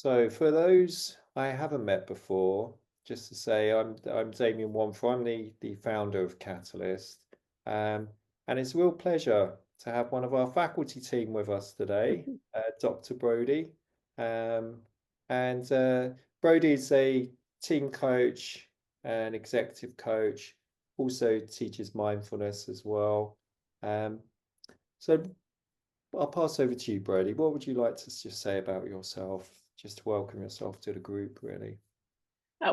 So for those I haven't met before, just to say I'm Damion Wonfor. I'm the founder of Catalyst. Um, and it's a real pleasure to have one of our faculty team with us today, Dr. Brodie. Um, and Brodie is a team coach and executive coach, also teaches mindfulness as well. Um, so I'll pass over to you, Brodie. What would you like to just say about yourself, just to welcome yourself to the group, really?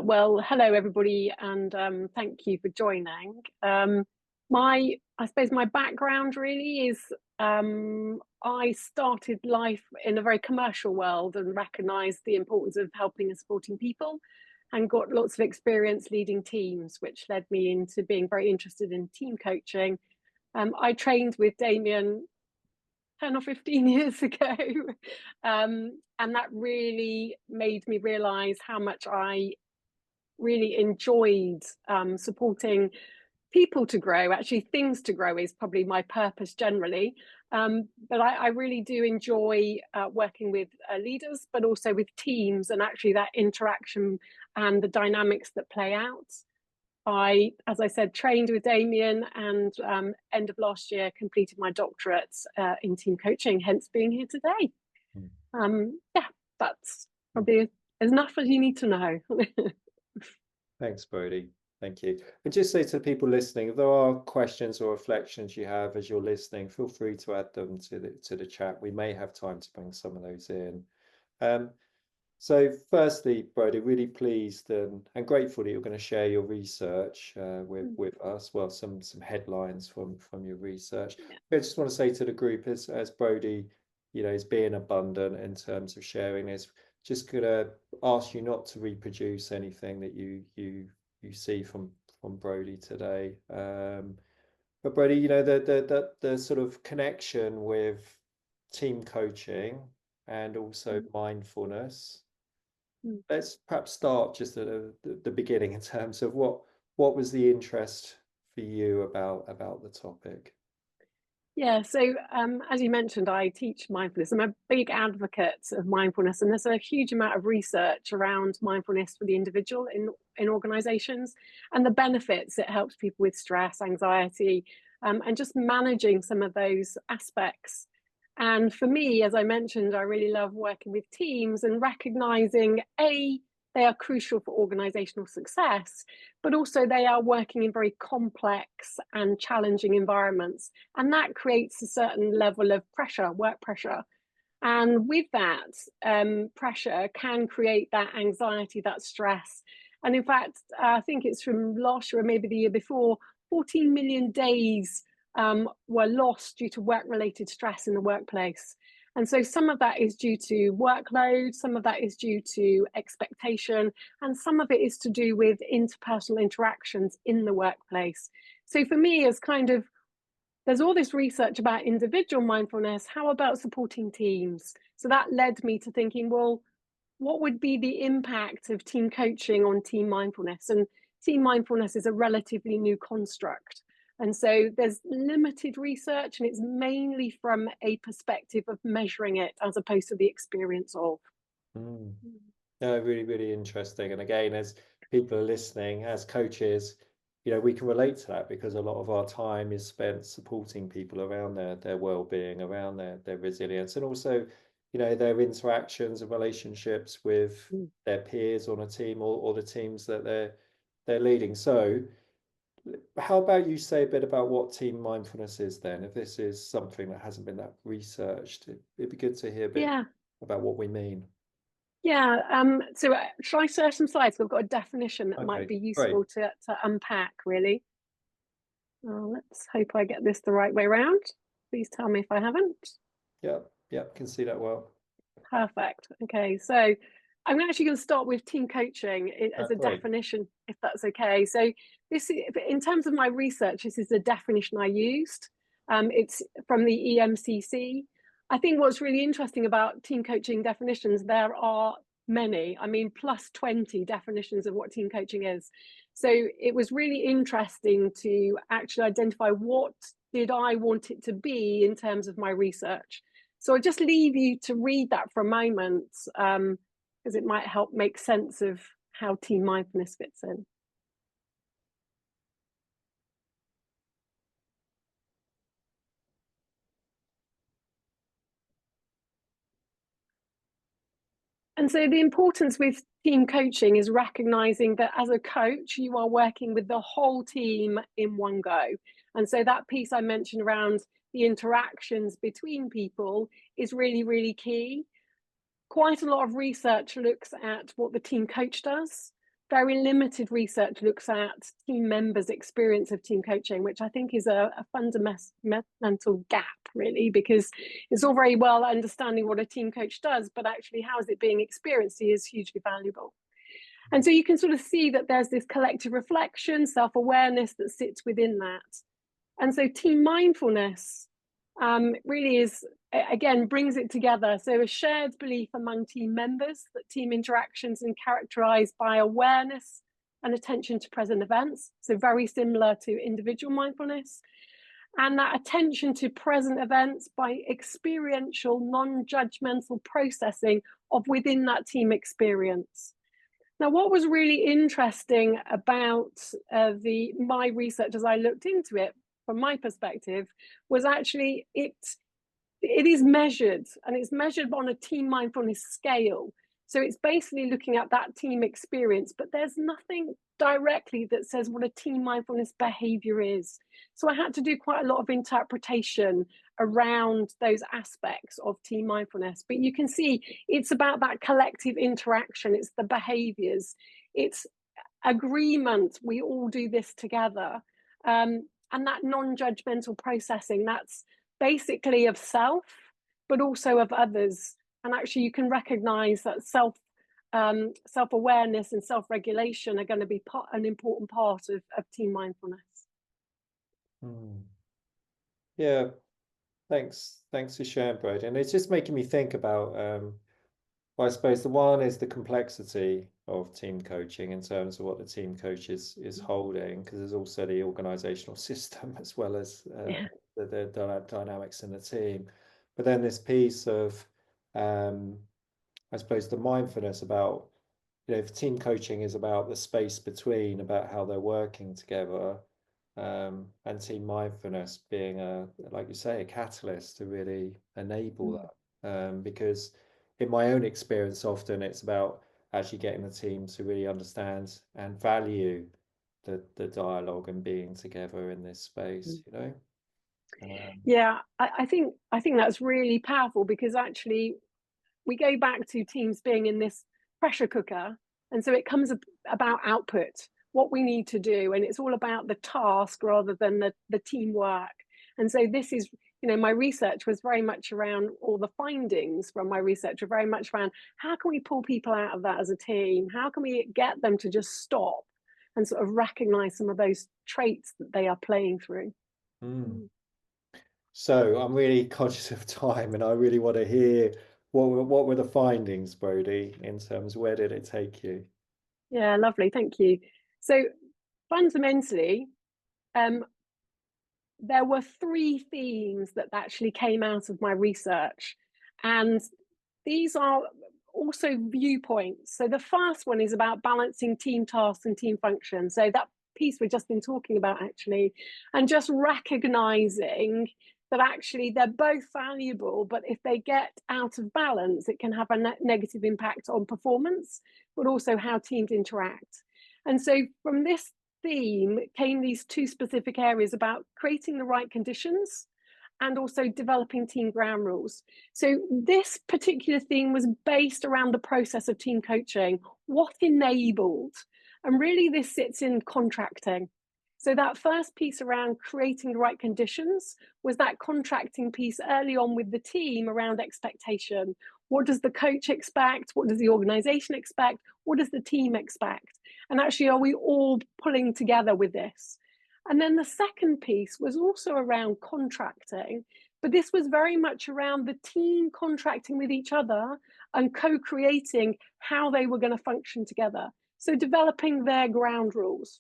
Well, hello everybody, and thank you for joining. I suppose my background really is I started life in a very commercial world and recognised the importance of helping and supporting people, and got lots of experience leading teams, which led me into being very interested in team coaching. I trained with Damion 10 or 15 years ago, and that really made me realise how much I really enjoyed supporting people to grow. Actually, things to grow is probably my purpose generally. But I really do enjoy working with leaders, but also with teams, and actually that interaction and the dynamics that play out. As I said, trained with Damion, and end of last year completed my doctorate in team coaching, hence being here today. Mm. Yeah, that's probably as enough as you need to know. Thanks, Brodie. Thank you. And just say to the people listening, if there are questions or reflections you have as you're listening, feel free to add them to the chat. We may have time to bring some of those in. Um, so firstly, Brodie, really pleased and grateful that you're going to share your research with us. Well, some headlines from your research. Yeah. I just want to say to the group, as Brodie, is being abundant in terms of sharing this. Just gonna ask you not to reproduce anything that you see from Brodie today. But Brodie, the sort of connection with team coaching and also mindfulness. Mm. Let's perhaps start just at the beginning in terms of what was the interest for you about the topic. Yeah, so as you mentioned, I teach mindfulness. I'm a big advocate of mindfulness, and there's a huge amount of research around mindfulness for the individual in organizations, and the benefits it helps people with stress, anxiety, and just managing some of those aspects. And for me, as I mentioned, I really love working with teams and recognizing they are crucial for organizational success, but also they are working in very complex and challenging environments. And that creates a certain level of pressure, work pressure. And with that, pressure can create that anxiety, that stress. And in fact, I think it's from last year or maybe the year before, 14 million days were lost due to work-related stress in the workplace. And so some of that is due to workload, some of that is due to expectation, and some of it is to do with interpersonal interactions in the workplace. So for me, as kind of there's all this research about individual mindfulness. How about supporting teams? So that led me to thinking, well, what would be the impact of team coaching on team mindfulness? And team mindfulness is a relatively new construct. And so there's limited research, and it's mainly from a perspective of measuring it as opposed to the experience of. Mm. No, really, really interesting. And again, as people are listening, as coaches, we can relate to that because a lot of our time is spent supporting people around their well-being, around their resilience, and also, their interactions and relationships with Mm. their peers on a team or the teams that they're leading. So, how about you say a bit about what team mindfulness is then? If this is something that hasn't been that researched, it'd be good to hear a bit Yeah, about what we mean. yeah. So shall I share some slides? We've got a definition that might Okay, be great. useful to unpack, really. Let's hope I get this the right way around. Please tell me if I haven't. Yeah, yeah, can see that well. Perfect. Okay, so I'm actually going to start with team coaching as a Great. definition, if that's okay. So this, in terms of my research, this is the definition I used. It's from the EMCC. I think what's really interesting about team coaching definitions, there are many, I mean, plus 20 definitions of what team coaching is. So it was really interesting to actually identify what did I want it to be in terms of my research. So I'll just leave you to read that for a moment. because it might help make sense of how team mindfulness fits in. And so the importance with team coaching is recognizing that as a coach, you are working with the whole team in one go. And so that piece I mentioned around the interactions between people is really, really key. Quite a lot of research looks at what the team coach does. Very limited research looks at team members' experience of team coaching, which I think is a fundamental gap, really, because it's all very well understanding what a team coach does, but actually how is it being experienced is hugely valuable. And so you can sort of see that there's this collective reflection, self-awareness that sits within that. And so team mindfulness really is, again, brings it together. So a shared belief among team members that team interactions are characterized by awareness and attention to present events. So very similar to individual mindfulness. And that attention to present events by experiential, non-judgmental processing of within that team experience. Now, what was really interesting about my research as I looked into it, from my perspective, was actually it is measured, and it's measured on a team mindfulness scale. So it's basically looking at that team experience, but there's nothing directly that says what a team mindfulness behavior is. So I had to do quite a lot of interpretation around those aspects of team mindfulness. But you can see it's about that collective interaction, it's the behaviors, it's agreement, we all do this together. And that non-judgmental processing, that's basically of self, but also of others. And actually you can recognize that self-awareness and self-regulation are going to be an important part of team mindfulness. Yeah, thanks for sharing, Brodie. And it's just making me think about, well, I suppose the one is the complexity of team coaching in terms of what the team coach is holding, because there's also the organizational system as well as the dynamics in the team. But then this piece of, I suppose, the mindfulness about, if team coaching is about the space between, about how they're working together, and team mindfulness being like you say, a catalyst to really enable that. Because in my own experience, often it's about actually getting the team to really understand and value the dialogue and being together in this space, Yeah, I think that's really powerful, because actually we go back to teams being in this pressure cooker, and so it comes about output, what we need to do, and it's all about the task rather than the teamwork. And so this is, my research was very much around, all the findings from my research are very much around, how can we pull people out of that as a team? How can we get them to just stop and sort of recognize some of those traits that they are playing through? So I'm really conscious of time, and I really want to hear what were the findings, Brodie, in terms of where did it take you? Yeah, lovely, thank you. So fundamentally, there were 3 themes that actually came out of my research, and these are also viewpoints. So the first one is about balancing team tasks and team function. So that piece we've just been talking about, actually, and just recognizing that actually they're both valuable, but if they get out of balance, it can have a negative impact on performance, but also how teams interact. And so from this theme came these 2 specific areas about creating the right conditions and also developing team ground rules. So this particular theme was based around the process of team coaching, what enabled, and really this sits in contracting. So that first piece around creating the right conditions was that contracting piece early on with the team around expectation. What does the coach expect? What does the organization expect? What does the team expect? And actually, are we all pulling together with this? And then the second piece was also around contracting, but this was very much around the team contracting with each other and co-creating how they were going to function together. So developing their ground rules.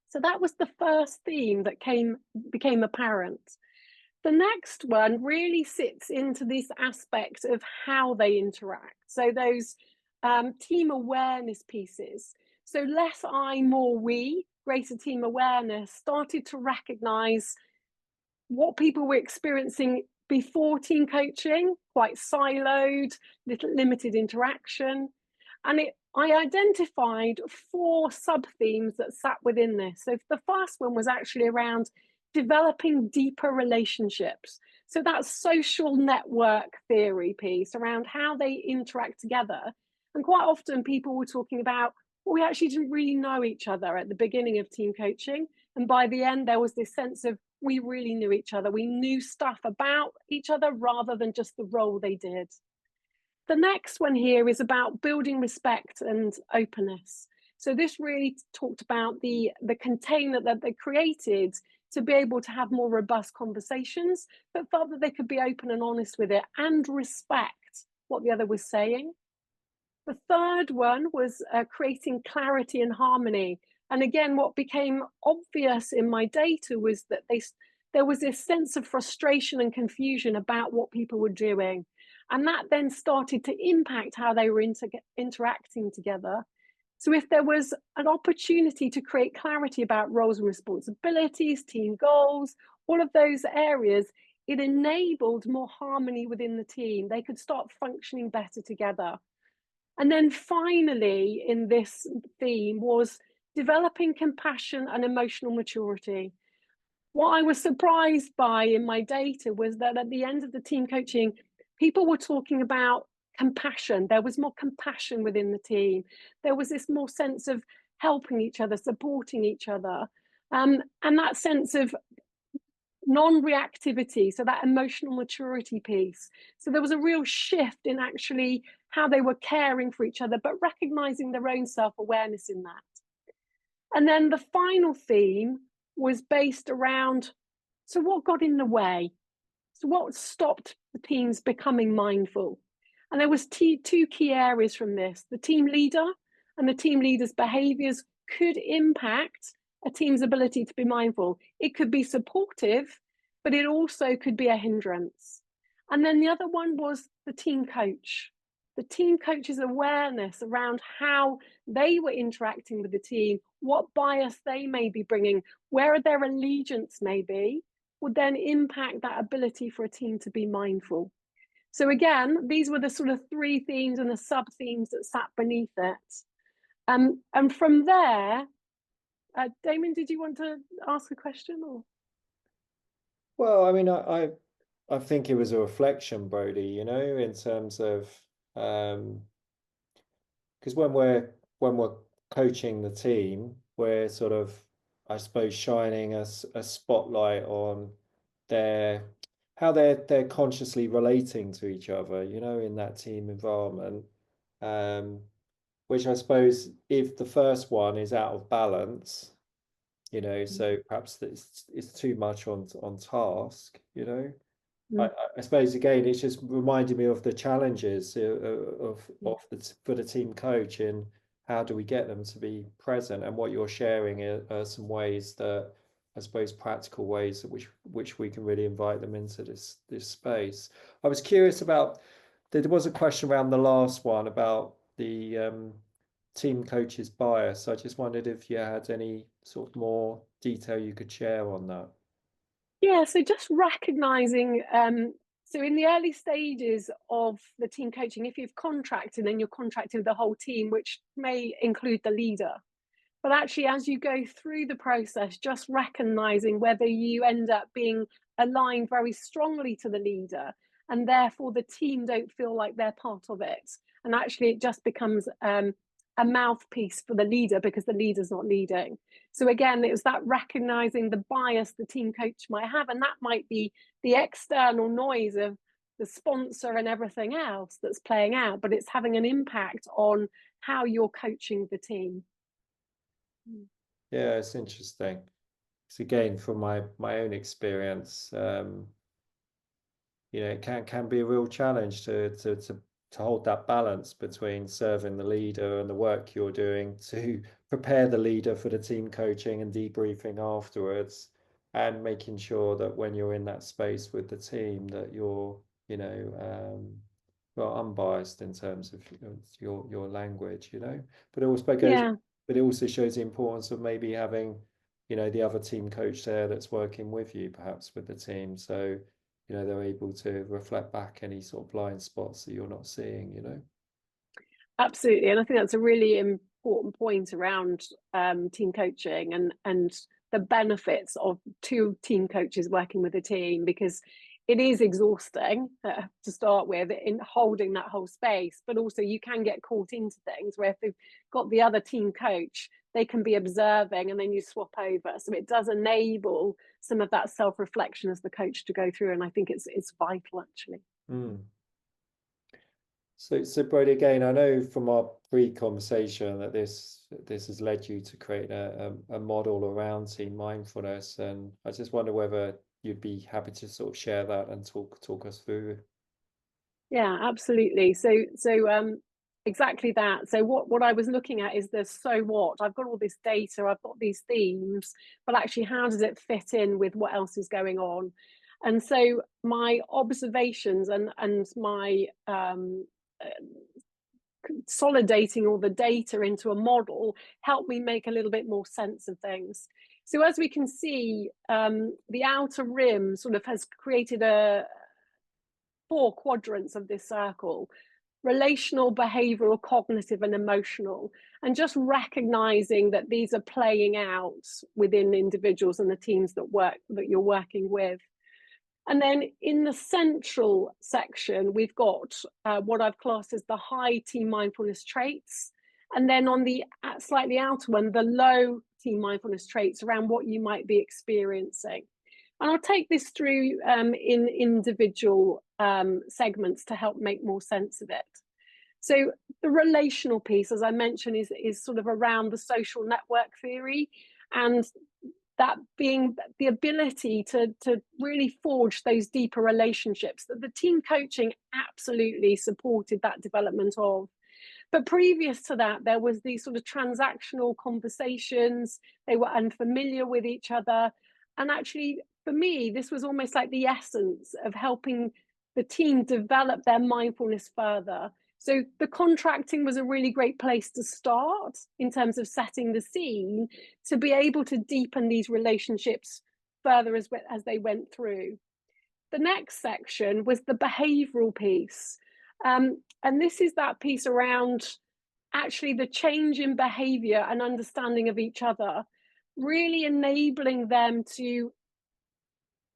So that was the first theme that became apparent. The next one really sits into this aspect of how they interact. So those team awareness pieces. So less I, more we, greater team awareness, started to recognize what people were experiencing before team coaching, quite siloed, little limited interaction. And I identified 4 sub themes that sat within this. So the first one was actually around developing deeper relationships. So that's social network theory piece around how they interact together. And quite often people were talking about, well, we actually didn't really know each other at the beginning of team coaching. And by the end, there was this sense of we really knew each other. We knew stuff about each other rather than just the role they did. The next one here is about building respect and openness. So this really talked about the container that they created to be able to have more robust conversations, but felt that they could be open and honest with it and respect what the other was saying. The third one was creating clarity and harmony. And again, what became obvious in my data was that there was this sense of frustration and confusion about what people were doing. And that then started to impact how they were interacting together. So if there was an opportunity to create clarity about roles and responsibilities, team goals, all of those areas, it enabled more harmony within the team. They could start functioning better together. And then finally, in this theme, was developing compassion and emotional maturity. What I was surprised by in my data was that at the end of the team coaching, people were talking about compassion. There was more compassion within the team. There was this more sense of helping each other, supporting each other. And that sense of non-reactivity, so that emotional maturity piece. So there was a real shift in actually how they were caring for each other, but recognizing their own self-awareness in that. And then the final theme was based around, so what got in the way? So what stopped the teams becoming mindful? And there was two key areas from this. The team leader and the team leader's behaviors could impact a team's ability to be mindful. It could be supportive, but it also could be a hindrance. And then the other one was the team coach. The team coach's awareness around how they were interacting with the team, what bias they may be bringing, where their allegiance may be, would then impact that ability for a team to be mindful. So again, these were the sort of 3 themes and the sub-themes that sat beneath it. And from there, Damion, did you want to ask a question? Or? Well, I mean, I think it was a reflection, Brodie, you know, in terms of because when we're coaching the team, we're sort of, I suppose, shining a spotlight on their how they're consciously relating to each other, you know, in that team environment. Um, which I suppose if the first one is out of balance, you know, so perhaps it's too much on task, you know. I, Mm. I suppose again, it's just reminding me of the challenges of the for the team coach and how do we get them to be present, and what you're sharing are some ways that I suppose practical ways that which we can really invite them into this space. I was curious about there was a question around the last one about the team coach's bias. I just wondered if you had any sort of more detail you could share on that. Yeah, so just recognizing, so in the early stages of the team coaching, if you've contracted, then you're contracting with the whole team, which may include the leader. But actually, as you go through the process, just recognizing whether you end up being aligned very strongly to the leader, and therefore the team don't feel like they're part of it. And actually, it just becomes a mouthpiece for the leader because the leader's not leading. So again, it was that recognizing the bias the team coach might have, and that might be the external noise of the sponsor and everything else that's playing out, but it's having an impact on how you're coaching the team. Yeah, it's interesting. So again, from my own experience, you know, it can be a real challenge to hold that balance between serving the leader and the work you're doing to prepare the leader for the team coaching and debriefing afterwards, and making sure that when you're in that space with the team that you're, you know, well, unbiased in terms of your language, you know, but it also goes, Yeah. but it also shows the importance of maybe having, you know, the other team coach there that's working with you, perhaps with the team, so you know they're able to reflect back any sort of blind spots that you're not seeing, you know. Absolutely, and I think that's a really important point around team coaching and the benefits of two team coaches working with a team, because it is exhausting to start with in holding that whole space, but also you can get caught into things where if they've got the other team coach, they can be observing and then you swap over. So it does enable some of that self-reflection as the coach to go through, and I think it's vital actually. Mm. So Brodie, again, I know from our pre-conversation that this has led you to create a model around team mindfulness, and I just wonder whether you'd be happy to sort of share that and talk us through. Yeah, absolutely. So exactly that. So what I was looking at is the so what. I've got all this data, I've got these themes, but actually how does it fit in with what else is going on? And so my observations and my consolidating all the data into a model helped me make a little bit more sense of things. So as we can see, the outer rim sort of has created four quadrants of this circle: relational, behavioral, cognitive, and emotional. And just recognizing that these are playing out within individuals and the teams that you're working with. And then in the central section, we've got what I've classed as the high team mindfulness traits. And then on the slightly outer one, the low team mindfulness traits around what you might be experiencing. And I'll take this through in individual segments to help make more sense of it. So the relational piece, as I mentioned, is sort of around the social network theory, and that being the ability to really forge those deeper relationships that the team coaching absolutely supported that development of. But previous to that, there was these sort of transactional conversations. They were unfamiliar with each other. And actually, for me, this was almost like the essence of helping the team develop their mindfulness further. So the contracting was a really great place to start in terms of setting the scene to be able to deepen these relationships further as they went through. The next section was the behavioral piece. And this is that piece around actually the change in behavior and understanding of each other, really enabling them to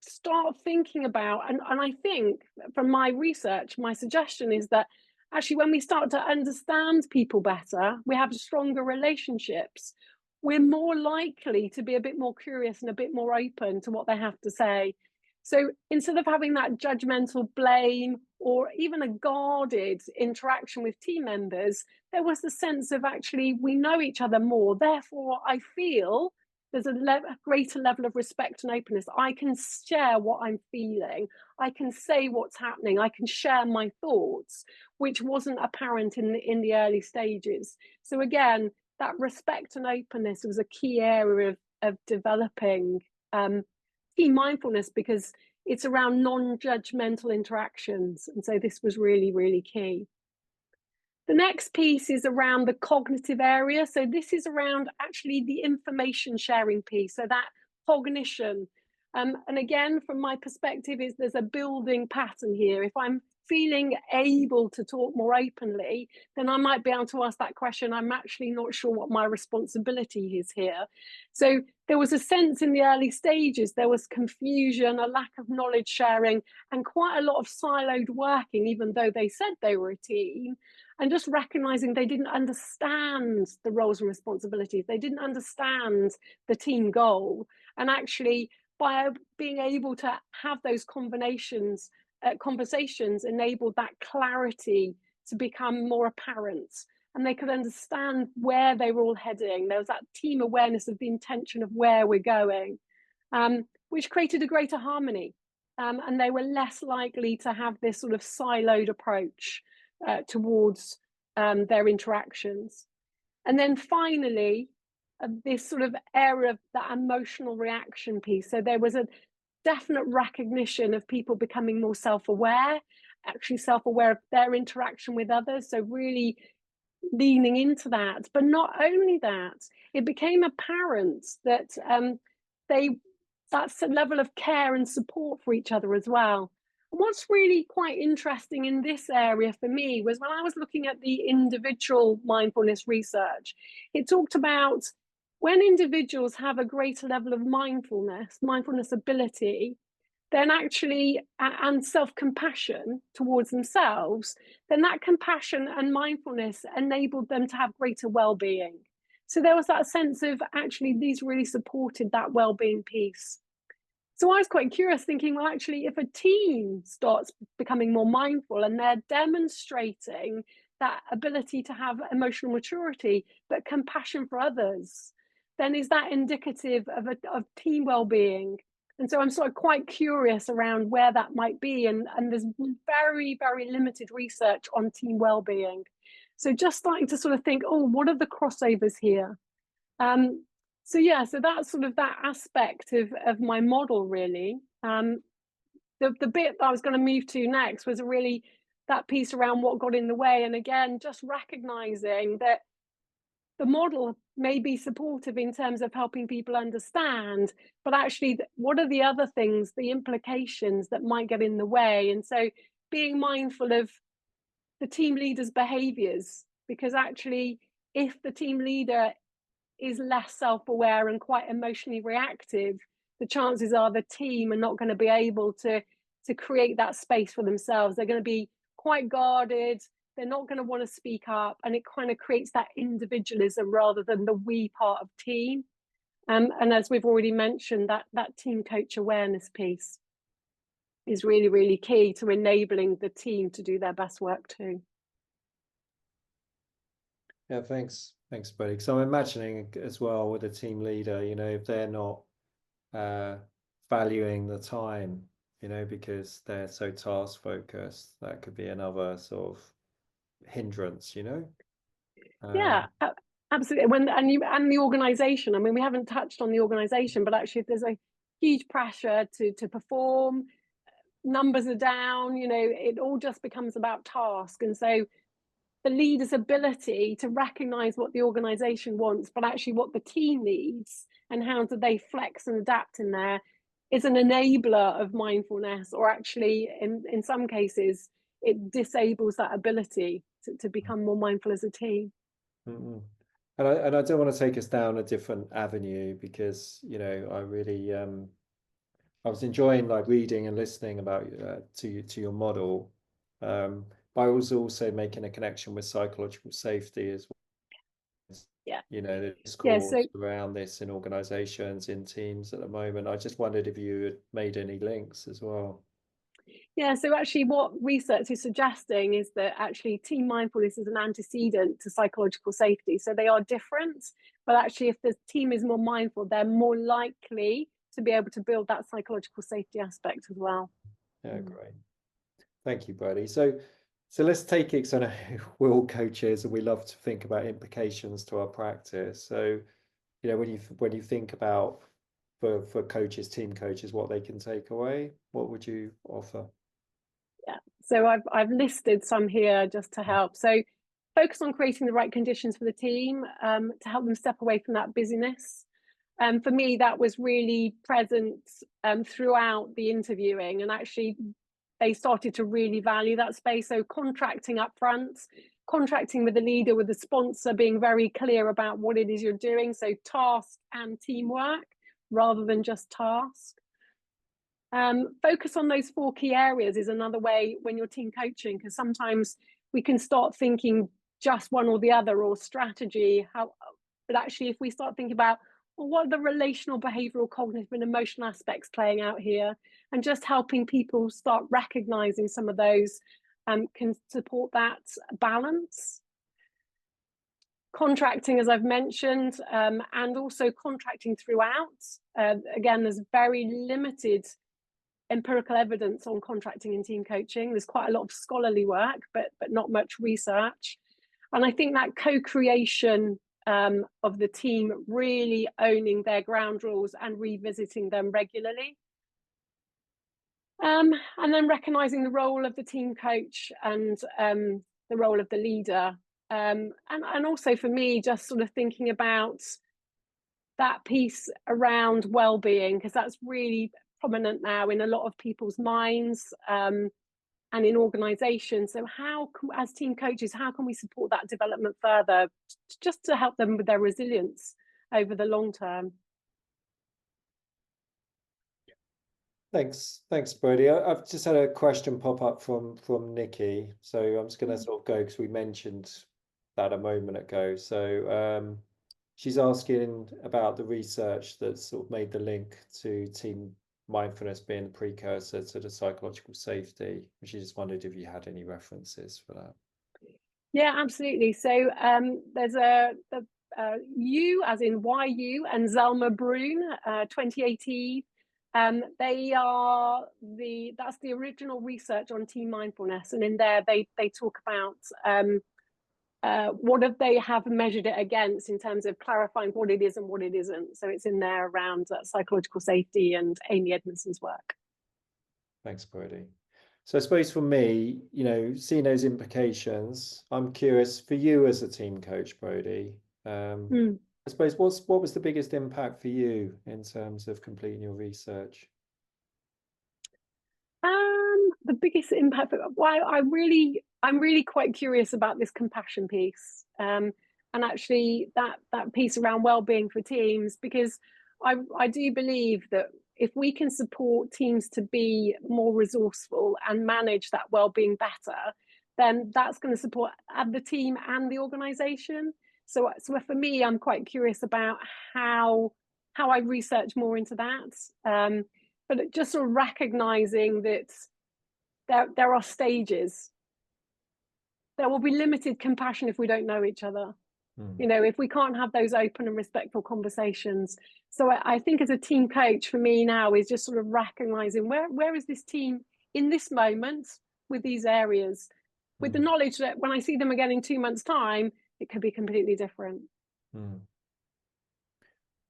start thinking about, and I think from my research, my suggestion is that actually when we start to understand people better, we have stronger relationships, we're more likely to be a bit more curious and a bit more open to what they have to say. So instead of having that judgmental blame or even a guarded interaction with team members, there was the sense of actually we know each other more, therefore I feel there's a greater level of respect and openness. I can share what I'm feeling. I can say what's happening. I can share my thoughts, which wasn't apparent in the early stages. So again, that respect and openness was a key area of developing team mindfulness, because it's around non-judgmental interactions. And so this was really, really key. The next piece is around the cognitive area. So this is around actually the information sharing piece. So that cognition. And again, from my perspective, there's a building pattern here. If I'm feeling able to talk more openly, then I might be able to ask that question. I'm actually not sure what my responsibility is here. So there was a sense in the early stages, there was confusion, a lack of knowledge sharing, and quite a lot of siloed working, even though they said they were a team. And just recognizing they didn't understand the roles and responsibilities. They didn't understand the team goal. And actually, by being able to have those conversations enabled that clarity to become more apparent. And they could understand where they were all heading. There was that team awareness of the intention of where we're going, which created a greater harmony. And they were less likely to have this sort of siloed approach towards their interactions. And then finally, this sort of area of that emotional reaction piece. So there was a definite recognition of people becoming more self-aware actually self-aware of their interaction with others. So really leaning into that. But not only that, it became apparent that that's a level of care and support for each other as well. And what's really quite interesting in this area for me was when I was looking at the individual mindfulness research, it talked about when individuals have a greater level of mindfulness ability, then actually, and self-compassion towards themselves, then that compassion and mindfulness enabled them to have greater well-being. So there was that sense of actually these really supported that well-being piece. So I was quite curious, thinking, well, actually, if a team starts becoming more mindful and they're demonstrating that ability to have emotional maturity, but compassion for others, then is that indicative of team well-being? And so I'm sort of quite curious around where that might be. And there's very, very limited research on team well-being. So just starting to sort of think, oh, what are the crossovers here? So yeah, so that's sort of that aspect of my model, really. The bit that I was going to move to next was really that piece around what got in the way. And again, just recognizing that the model may be supportive in terms of helping people understand, but actually, what are the other things, the implications that might get in the way? And so being mindful of the team leader's behaviors, because actually, if the team leader is less self-aware and quite emotionally reactive, the chances are the team are not going to be able to create that space for themselves. They're going to be quite guarded. They're not going to want to speak up, and it kind of creates that individualism rather than the we part of team. And as we've already mentioned, that team coach awareness piece is really, really key to enabling the team to do their best work too. Yeah, thanks, Brodie. So I'm imagining as well with a team leader, you know, if they're not valuing the time, you know, because they're so task focused, that could be another sort of hindrance, you know. Yeah, absolutely. And the organization. I mean, we haven't touched on the organization, but actually, if there's a huge pressure to perform, numbers are down, you know, it all just becomes about task. And so the leader's ability to recognize what the organization wants, but actually what the team needs and how do they flex and adapt in there, is an enabler of mindfulness, or actually in some cases it disables that ability to become more mindful as a team. Mm-mm. And I don't want to take us down a different avenue because, you know, I really I was enjoying like reading and listening about to your model. But I was also making a connection with psychological safety as well. Yeah, You know, the yeah. So discourse around this in organizations, in teams at the moment. I just wondered if you had made any links as well. yeah, so actually what research is suggesting is that actually team mindfulness is an antecedent to psychological safety. So they are different, but actually if the team is more mindful, they're more likely to be able to build that psychological safety aspect as well. Yeah, great. Thank you, Brodie. So let's take it, because I know we're all coaches and we love to think about implications to our practice. So, you know, when you think about for coaches, team coaches, what they can take away, what would you offer? Yeah, so I've listed some here just to help. So focus on creating the right conditions for the team to help them step away from that busyness. For me, that was really present throughout the interviewing, and actually they started to really value that space. So contracting up front, contracting with the leader, with the sponsor, being very clear about what it is you're doing. So task and teamwork rather than just task. Focus on those 4 key areas is another way when you're team coaching, because sometimes we can start thinking just one or the other, or strategy. But actually, if we start thinking about, well, what are the relational, behavioral, cognitive, and emotional aspects playing out here, and just helping people start recognizing some of those can support that balance. Contracting, as I've mentioned, and also contracting throughout. Again, there's very limited empirical evidence on contracting in team coaching. There's quite a lot of scholarly work, but not much research. And I think that co-creation of the team really owning their ground rules and revisiting them regularly. And then recognizing the role of the team coach and the role of the leader. And also for me, just sort of thinking about that piece around well-being, because that's really prominent now in a lot of people's minds, and in organizations. So how can, as team coaches, how can we support that development further, just to help them with their resilience over the long term? Thanks, Brodie. I've just had a question pop up from Nikki, so I'm just going to sort of go because we mentioned that a moment ago. So she's asking about the research that sort of made the link to team mindfulness being the precursor to the psychological safety. She just wondered if you had any references for that. Yeah, absolutely. So there's a U as in YU and Zelma Brun, 2018. That's the original research on team mindfulness, and in there they talk about what they have measured it against in terms of clarifying what it is and what it isn't. So it's in there around psychological safety and Amy Edmondson's work. Thanks, Brodie. So I suppose for me, seeing those implications, I'm curious for you as a team coach, Brodie. I suppose what was the biggest impact for you in terms of completing your research? The biggest impact. Well, I'm really quite curious about this compassion piece, and actually that piece around well-being for teams, because I do believe that if we can support teams to be more resourceful and manage that well-being better, then that's going to support the team and the organization. So for me, I'm quite curious about how I research more into that. But just sort of recognizing that there are stages. There will be limited compassion if we don't know each other. If we can't have those open and respectful conversations. So I think as a team coach for me now is just sort of recognizing where is this team in this moment with these areas, with the knowledge that when I see them again in 2 months' time, it could be completely different.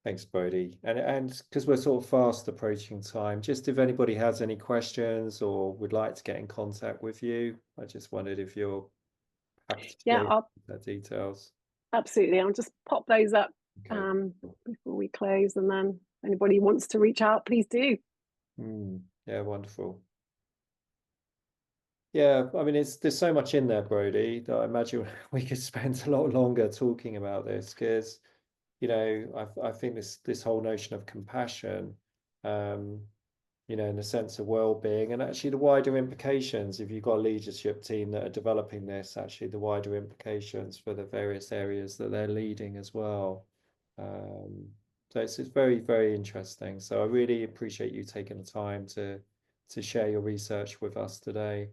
Thanks, Brodie. And because we're sort of fast approaching time, just if anybody has any questions or would like to get in contact with you, I just wondered if you're happy to share the details. Absolutely. I'll just pop those up before we close, and then if anybody wants to reach out, please do. Yeah, wonderful. Yeah, I mean, there's so much in there, Brodie, that I imagine we could spend a lot longer talking about this, because I think this whole notion of compassion, in the sense of well-being, and actually the wider implications, if you've got a leadership team that are developing this, actually the wider implications for the various areas that they're leading as well. So it's very, very interesting. So I really appreciate you taking the time to share your research with us today.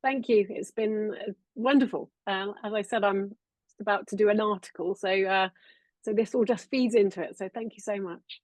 Thank you. It's been wonderful. As I said, I'm just about to do an article, so this all just feeds into it. So thank you so much.